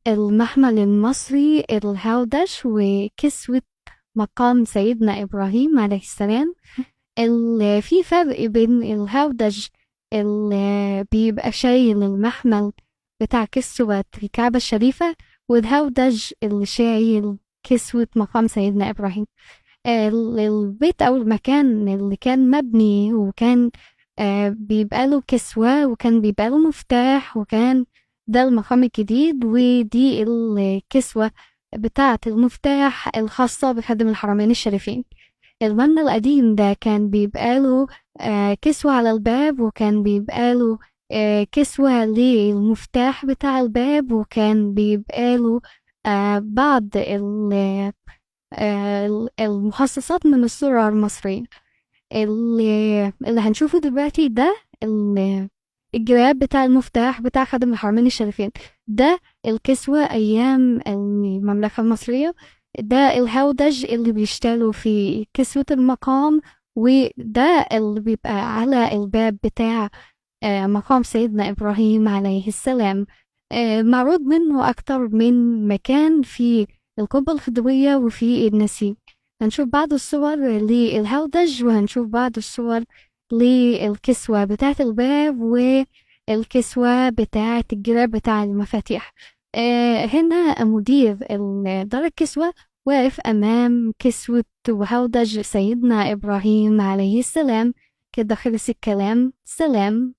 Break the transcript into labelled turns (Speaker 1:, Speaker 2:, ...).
Speaker 1: المحمل المصري الهودج وكسوة مقام سيدنا إبراهيم عليه السلام. في فرق بين الهودج اللي بيبقى شايل المحمل بتاع كسوة الكعبة الشريفة، والهودج اللي شايل كسوة مقام سيدنا إبراهيم. البيت أو المكان اللي كان مبني وكان بيبقى له كسوة وكان بيبقى له مفتاح، وكان ده المقام الجديد، ودي الكسوة بتاعة المفتاح الخاصة بخادم الحرمين الشريفين. المبنى القديم ده كان بيبقى له كسوة على الباب، وكان بيبقى له كسوة للمفتاح بتاع الباب، وكان بيبقى له بعض المخصصات من الصورة المصرية. اللي هنشوفه دلوقتي ده الجراب بتاع المفتاح بتاع خادم الحرمين الشريفين، ده الكسوة أيام المملكة المصرية، ده الهودج اللي بيشتغلوا في كسوة المقام، وده اللي بيبقى على الباب بتاع مقام سيدنا إبراهيم عليه السلام. معروض منه أكتر من مكان في القبة الخضرية وفي النسيج. هنشوف بعض الصور للهودج، وهنشوف بعض الصور للكسوة بتاعة الباب والكسوة بتاعة الجراب بتاع المفاتيح. هنا مدير دار الكسوة واقف أمام كسوة وهودج سيدنا إبراهيم عليه السلام. كده خلص الكلام، سلام.